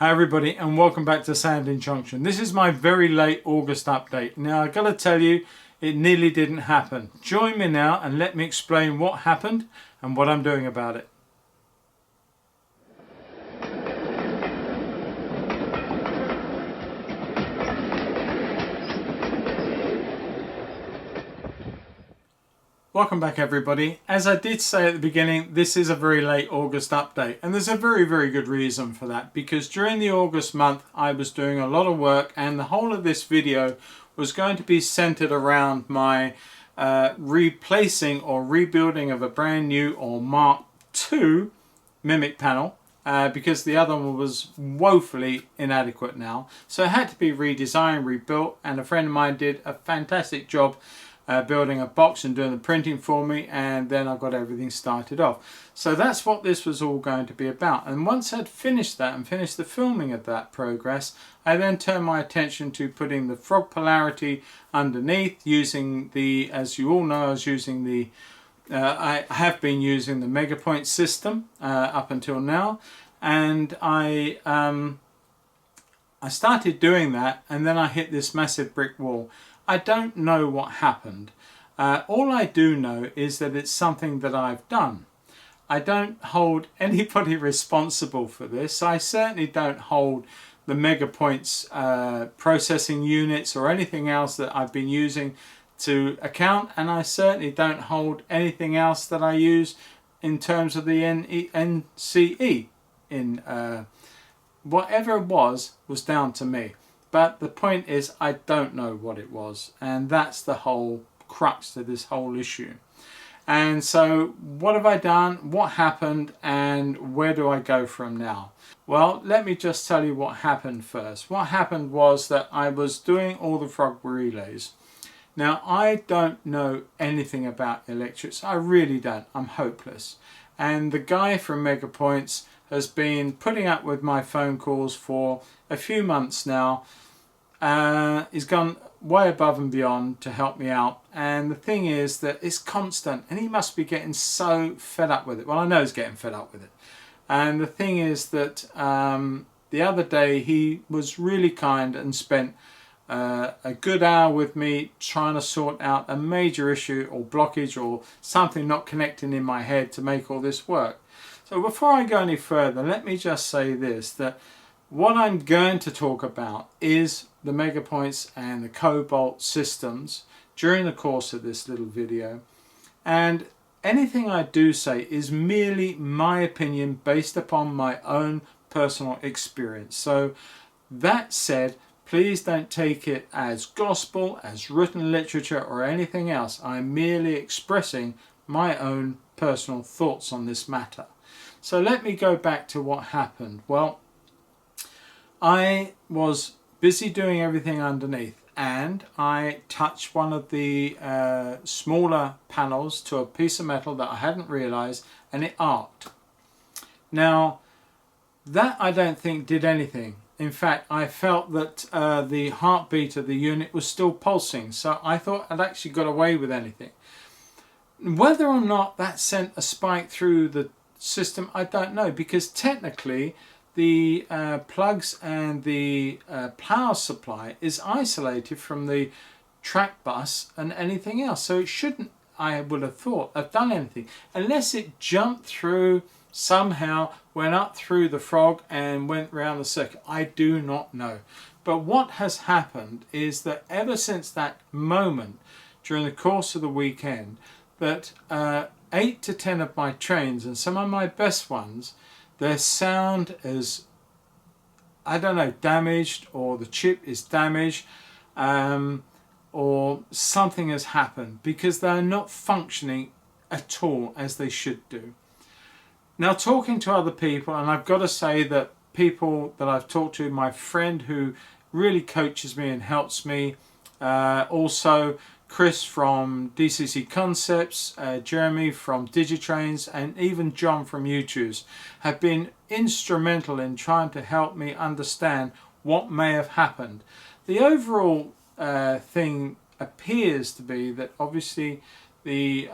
Hi everybody and welcome back to Sanding Junction. This is my very late August update. Now I gotta tell you, it nearly didn't happen. Join me now and let me explain what happened and what I'm doing about it. Welcome back everybody. As I did say at the beginning, this is a very late August update, and there's a very good reason for that, because during the August month I was doing a lot of work and the whole of this video was going to be centered around my replacing or rebuilding of a brand new or Mark II Mimic panel, because the other one was woefully inadequate now, so it had to be redesigned, rebuilt, and a friend of mine did a fantastic job building a box and doing the printing for me, and then I got everything started off. So that's what this was all going to be about. And once I'd finished that and finished the filming of that progress, I then turned my attention to putting the frog polarity underneath, using the, as you all know, I was using the I have been using the Megapoints system up until now, and I started doing that, and then I hit this massive brick wall. I don't know what happened. All I do know is that it's something that I've done. I don't hold anybody responsible for this. I certainly don't hold the Megapoints processing units or anything else that I've been using to account, and I certainly don't hold anything else that I use in terms of the NCE. Whatever it was down to me. But the point is, I don't know what it was, and that's the whole crux to this whole issue. And so what have I done, what happened, and where do I go from now? Well, let me just tell you what happened first. What happened was that I was doing all the frog relays. Now, I don't know anything about electrics. I really don't. I'm hopeless. And the guy from Megapoints has been putting up with my phone calls for a few months now. He's gone way above and beyond to help me out, and the thing is that it's constant, and he must be getting so fed up with it. Well, I know he's getting fed up with it. And the thing is that the other day he was really kind and spent a good hour with me trying to sort out a major issue or blockage or something not connecting in my head to make all this work. So before I go any further, let me just say this, that what I'm going to talk about is the Megapoints and the Cobalt systems during the course of this little video. And anything I do say is merely my opinion based upon my own personal experience. So that said, please don't take it as gospel, as written literature or anything else. I'm merely expressing my own personal thoughts on this matter. So let me go back to what happened. Well, I was busy doing everything underneath, and I touched one of the smaller panels to a piece of metal that I hadn't realized, and it arced. Now, that I don't think did anything. In fact, I felt that the heartbeat of the unit was still pulsing, so I thought I'd actually got away with anything. Whether or not that sent a spike through the system, I don't know, because technically the plugs and the power supply is isolated from the track bus and anything else, so it shouldn't, I would have thought, have done anything unless it jumped through somehow, went up through the frog and went round the circuit. I do not know. But what has happened is that ever since that moment during the course of the weekend, that 8 to 10 of my trains, and some of my best ones, their sound is, I don't know, damaged, or the chip is damaged, or something has happened, because they're not functioning at all as they should do. Now, talking to other people, and I've got to say that people that I've talked to, my friend who really coaches me and helps me, also Chris from DCC Concepts, Jeremy from Digitrains, and even John from YouTube's have been instrumental in trying to help me understand what may have happened. The overall thing appears to be that obviously the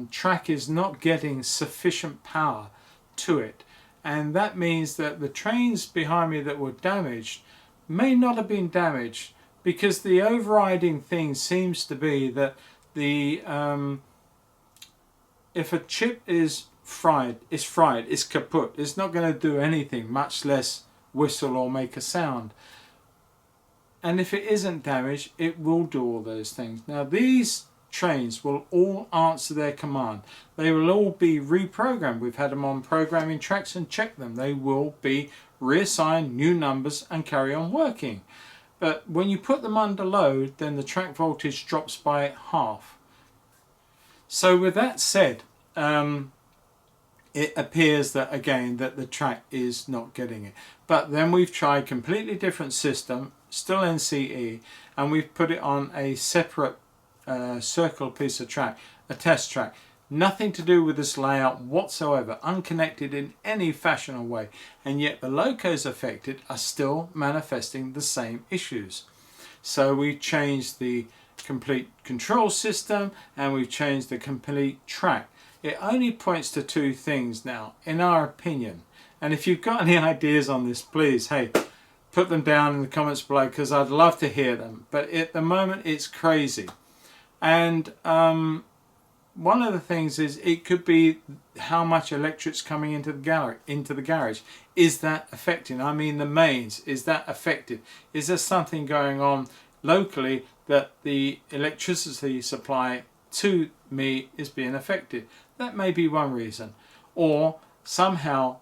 track is not getting sufficient power to it, and that means that the trains behind me that were damaged may not have been damaged, because the overriding thing seems to be that the if a chip is fried, it's kaput. It's not going to do anything, much less whistle or make a sound. And if it isn't damaged, it will do all those things. Now these trains will all answer their command. They will all be reprogrammed. We've had them on programming tracks and checked them. They will be reassigned new numbers and carry on working. But when you put them under load, then the track voltage drops by half. So with that said, it appears that again that the track is not getting it. But then we've tried completely different system, still NCE, and we've put it on a separate circle piece of track, a test track. Nothing to do with this layout whatsoever, unconnected in any fashion or way, and yet the locos affected are still manifesting the same issues. So we've changed the complete control system and we've changed the complete track. It only points to two things now, in our opinion. And if you've got any ideas on this, please, hey, put them down in the comments below, because I'd love to hear them. But at the moment, it's crazy. And one of the things is it could be how much electric's coming into the garage. Is that affecting? I mean, the mains, is that affected? Is there something going on locally that the electricity supply to me is being affected? That may be one reason. Or somehow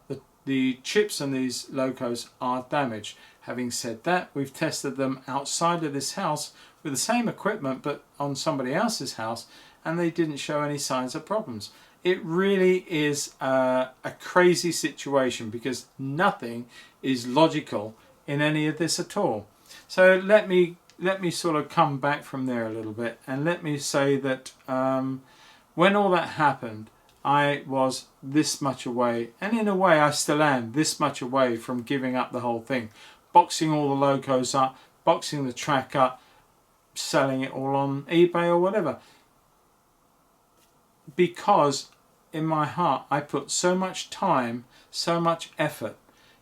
the chips on these locos are damaged. Having said that, we've tested them outside of this house with the same equipment but on somebody else's house, and they didn't show any signs of problems. It really is a crazy situation, because nothing is logical in any of this at all. So let me sort of come back from there a little bit, and let me say that when all that happened, I was this much away, and in a way I still am this much away from giving up the whole thing, boxing all the locos up, boxing the track up, selling it all on eBay or whatever, because in my heart I put so much time, so much effort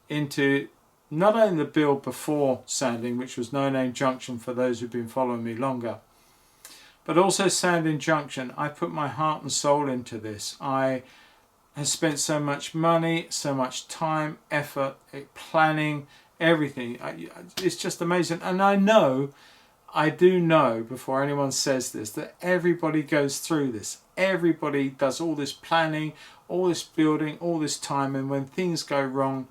into not only the build before sanding, which was No Name Junction for those who've been following me longer, but also sanding junction. I put my heart and soul into this. I have spent so much money, so much time, effort, planning, everything. It's just amazing. And I do know, before anyone says this, that everybody goes through this. Everybody does all this planning, all this building, all this time, and when things go wrong,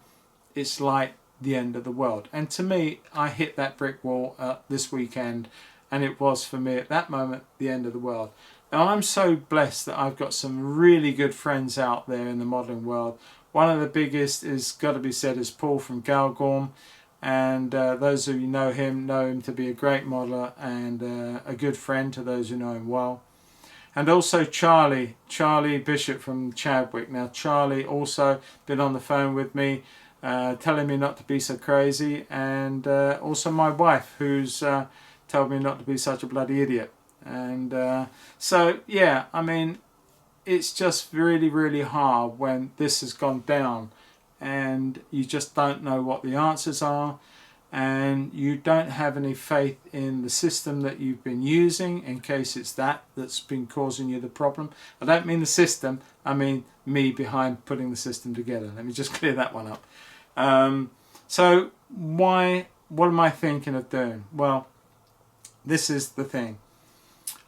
it's like the end of the world. And to me, I hit that brick wall this weekend, and it was for me at that moment the end of the world. Now I'm so blessed that I've got some really good friends out there in the modelling world. One of the biggest is got to be said is Paul from Galgorm, and those of you know him to be a great modeller and a good friend to those who know him well. And also Charlie Bishop from Chadwick. Now Charlie also been on the phone with me, telling me not to be so crazy, and also my wife, who's told me not to be such a bloody idiot. And so yeah, I mean, it's just really, really hard when this has gone down and you just don't know what the answers are, and you don't have any faith in the system that you've been using, in case it's that's been causing you the problem. I don't mean the system, I mean me behind putting the system together. Let me just clear that one up. So what am I thinking of doing? Well, this is the thing.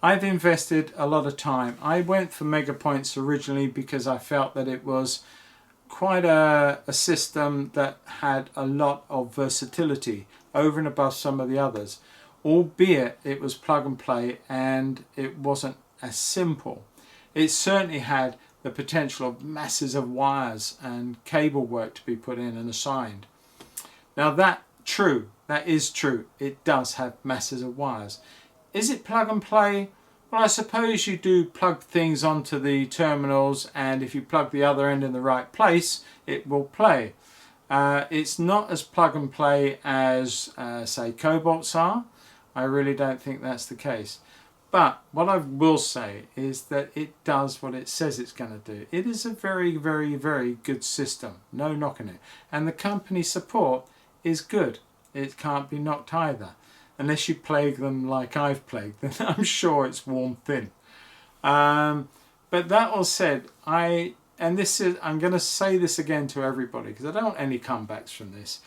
I've invested a lot of time. I went for Megapoints originally because I felt that it was quite a system that had a lot of versatility over and above some of the others, albeit it was plug and play and it wasn't as simple. It certainly had the potential of masses of wires and cable work to be put in and assigned. Now that is true, it does have masses of wires. Is it plug and play? Well, I suppose you do plug things onto the terminals, and if you plug the other end in the right place, it will play. It's not as plug and play as say Cobalts are. I really don't think that's the case. But what I will say is that it does what it says it's going to do. It is a very, very, very good system. No knocking it. And the company support is good. It can't be knocked either. Unless you plague them like I've plagued them, I'm sure it's worn thin. But that all said, I'm going to say this again to everybody because I don't want any comebacks from this.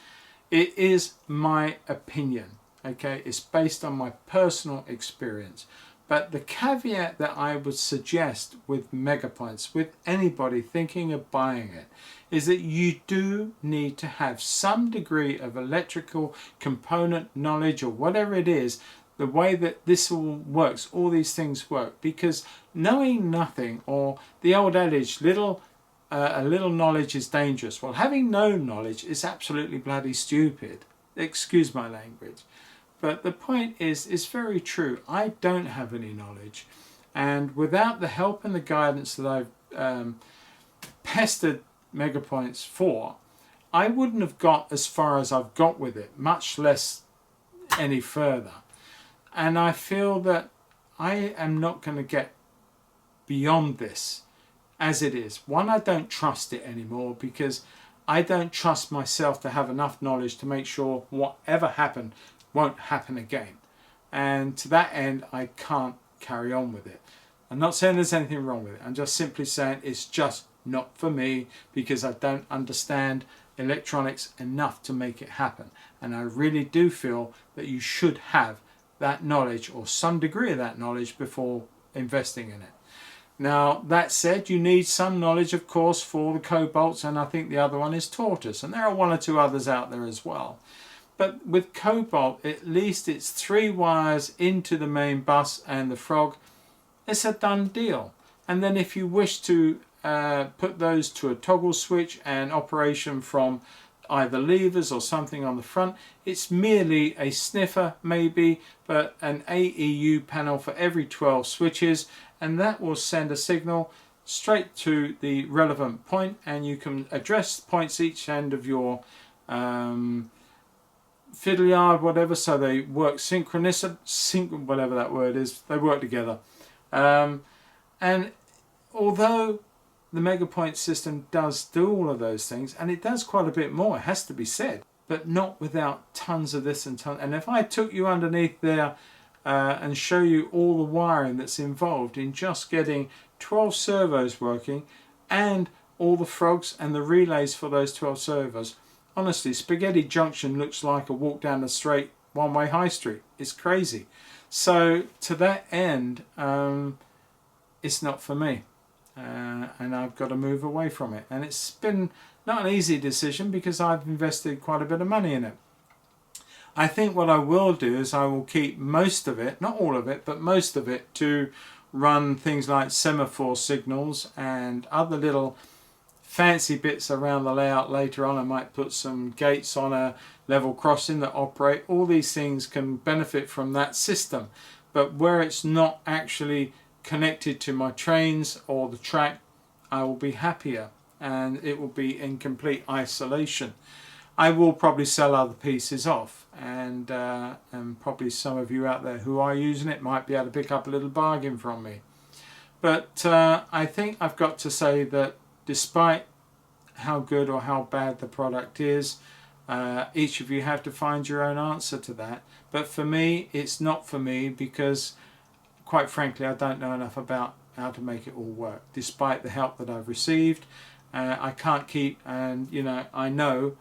It is my opinion. Okay, it's based on my personal experience. But the caveat that I would suggest with Megapoints, with anybody thinking of buying it, is that you do need to have some degree of electrical component knowledge or whatever it is, the way that this all works, all these things work. Because knowing nothing, or the old adage, a little knowledge is dangerous. Well, having no knowledge is absolutely bloody stupid. Excuse my language. But the point is, it's very true. I don't have any knowledge. And without the help and the guidance that I've pestered Megapoints for, I wouldn't have got as far as I've got with it, much less any further. And I feel that I am not going to get beyond this as it is. One, I don't trust it anymore because I don't trust myself to have enough knowledge to make sure whatever happened won't happen again. And to that end, I can't carry on with it. I'm not saying there's anything wrong with it. I'm just simply saying it's just not for me because I don't understand electronics enough to make it happen. And I really do feel that you should have that knowledge or some degree of that knowledge before investing in it. Now, that said, you need some knowledge, of course, for the Cobalts, and I think the other one is Tortoise, and there are one or two others out there as well. But with Cobalt, at least it's 3 wires into the main bus and the frog. It's a done deal. And then if you wish to put those to a toggle switch and operation from either levers or something on the front, it's merely a sniffer maybe, but an AEU panel for every 12 switches, and that will send a signal straight to the relevant point, and you can address points each end of your fiddle yard, whatever, so they work whatever that word is, they work together. And although the Megapoint system does do all of those things, and it does quite a bit more, it has to be said, but not without tons of this and tons. And if I took you underneath there and show you all the wiring that's involved in just getting 12 servos working and all the frogs and the relays for those 12 servos, honestly, Spaghetti Junction looks like a walk down the straight one-way high street. It's crazy. So to that end, it's not for me. And I've got to move away from it. And it's been not an easy decision because I've invested quite a bit of money in it. I think what I will do is I will keep most of it, not all of it, but most of it to run things like semaphore signals and other little fancy bits around the layout later on. I might put some gates on a level crossing that operate. All these things can benefit from that system. But where it's not actually connected to my trains or the track, I will be happier and it will be in complete isolation. I will probably sell other pieces off, and probably some of you out there who are using it might be able to pick up a little bargain from me. But I think I've got to say that despite how good or how bad the product is, each of you have to find your own answer to that. But for me, it's not for me because quite frankly, I don't know enough about how to make it all work. Despite the help that I've received, I can't keep, and you know, I know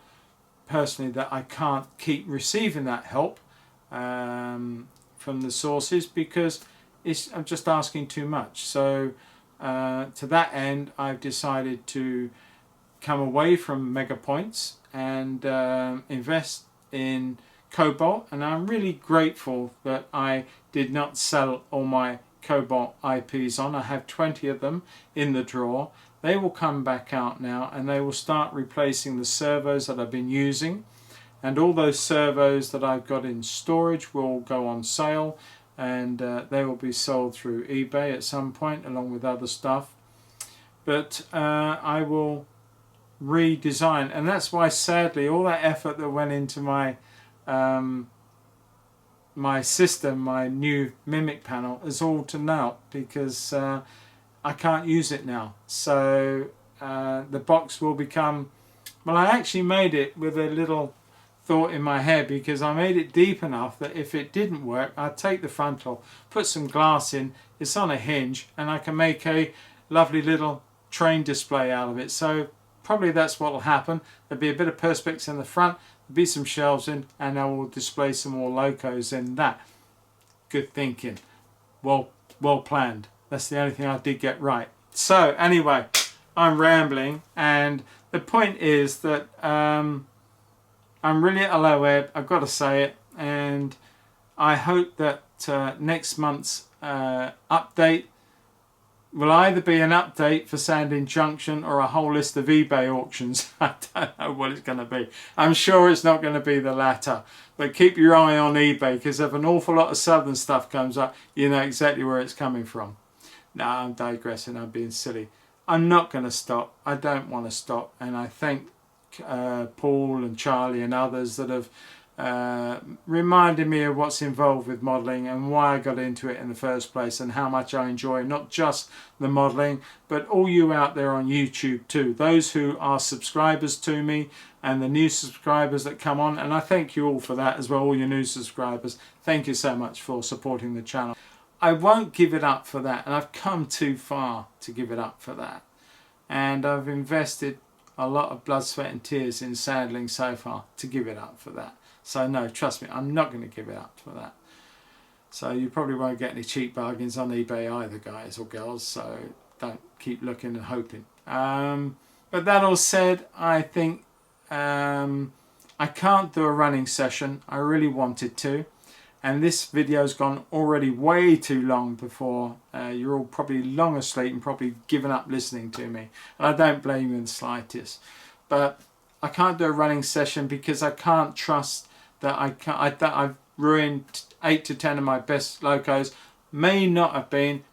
personally that I can't keep receiving that help from the sources because I'm just asking too much. So to that end, I've decided to come away from Megapoints and invest in Cobalt, and I'm really grateful that I did not sell all my Cobalt IPs on. I have 20 of them in the drawer. They will come back out now and they will start replacing the servos that I've been using, and all those servos that I've got in storage will go on sale, and they will be sold through eBay at some point along with other stuff. But I will redesign, and that's why sadly all that effort that went into my my system, my new Mimic panel, is all to naught because I can't use it now. So the box will become, well, I actually made it with a little thought in my head, because I made it deep enough that if it didn't work, I'd take the frontal, put some glass in, it's on a hinge, and I can make a lovely little train display out of it. So probably that's what will happen. There'll be a bit of perspex in the front, there'll be some shelves in, and I will display some more locos in that. Good thinking. Well planned. That's the only thing I did get right. So anyway, I'm rambling, and the point is that I'm really at a low ebb, I've got to say it, and I hope that next month's update will either be an update for Sandin Junction or a whole list of eBay auctions. I don't know what it's going to be. I'm sure it's not going to be the latter, but keep your eye on eBay, because if an awful lot of southern stuff comes up, you know exactly where it's coming from. No, I'm digressing, I'm being silly. I'm not going to stop, I don't want to stop, and I thank Paul and Charlie and others that have reminded me of what's involved with modelling and why I got into it in the first place, and how much I enjoy not just the modelling but all you out there on YouTube too, those who are subscribers to me and the new subscribers that come on, and I thank you all for that as well, all your new subscribers. Thank you so much for supporting the channel. I won't give it up for that, and I've come too far to give it up for that, and I've invested a lot of blood, sweat and tears in saddling so far to give it up for that. So no, trust me, I'm not going to give it up for that. So you probably won't get any cheap bargains on eBay either, guys or girls, so don't keep looking and hoping. But that all said, I think I can't do a running session. I really wanted to, and this video's gone already way too long before you're all probably long asleep and probably given up listening to me, and I don't blame you in the slightest. But I can't do a running session because I can't trust that I've ruined 8 to 10 of my best locos. May not have been,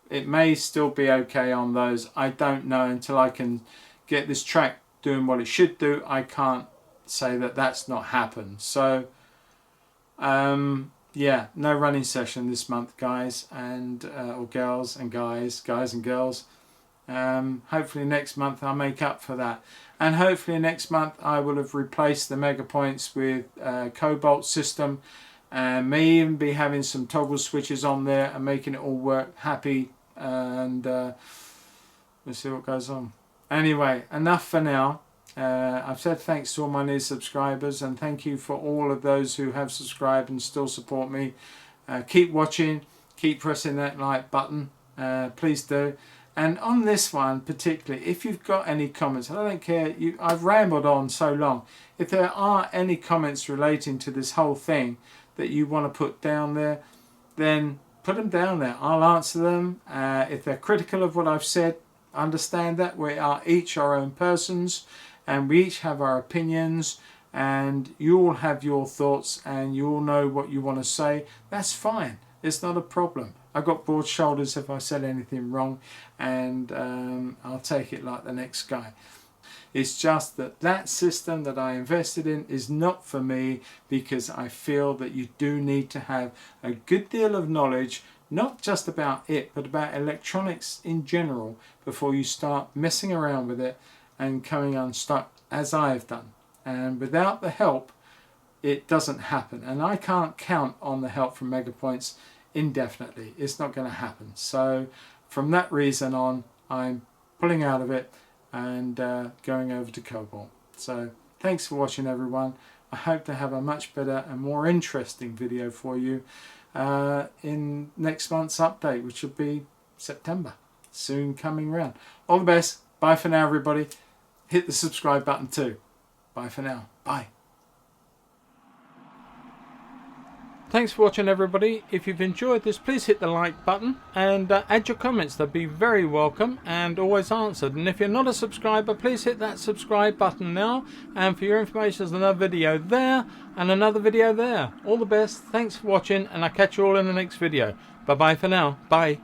it may still be okay on those, I don't know. Until I can get this track doing what it should do, I can't say that that's not happened. So yeah, no running session this month, guys and or girls and guys and girls. Hopefully next month I'll make up for that, and hopefully next month I will have replaced the Megapoints with Cobalt system, and may even be having some toggle switches on there and making it all work happy, and we'll see what goes on. Anyway, enough for now. I've said thanks to all my new subscribers, and thank you for all of those who have subscribed and still support me. Keep watching, keep pressing that like button, please do. And on this one particularly, if you've got any comments, I don't care, I've rambled on so long. If there are any comments relating to this whole thing that you want to put down there, then put them down there. I'll answer them. If they're critical of what I've said, understand that we are each our own persons, and we each have our opinions, and you all have your thoughts, and you all know what you want to say. That's fine, it's not a problem. I've got broad shoulders if I said anything wrong, and I'll take it like the next guy. It's just that that system that I invested in is not for me, because I feel that you do need to have a good deal of knowledge, not just about it, but about electronics in general, before you start messing around with it and coming unstuck, as I've done. And without the help, it doesn't happen. And I can't count on the help from Megapoints indefinitely. It's not going to happen. So from that reason on, I'm pulling out of it and going over to Cobalt. So thanks for watching, everyone. I hope to have a much better and more interesting video for you in next month's update, which will be September, soon coming round. All the best. Bye for now, everybody. Hit the subscribe button too. Bye for now. Bye. Thanks for watching, everybody. If you've enjoyed this, please hit the like button and add your comments. They'll be very welcome and always answered. And if you're not a subscriber, please hit that subscribe button now. And for your information, there's another video there and another video there. All the best. Thanks for watching, and I'll catch you all in the next video. Bye bye for now. Bye.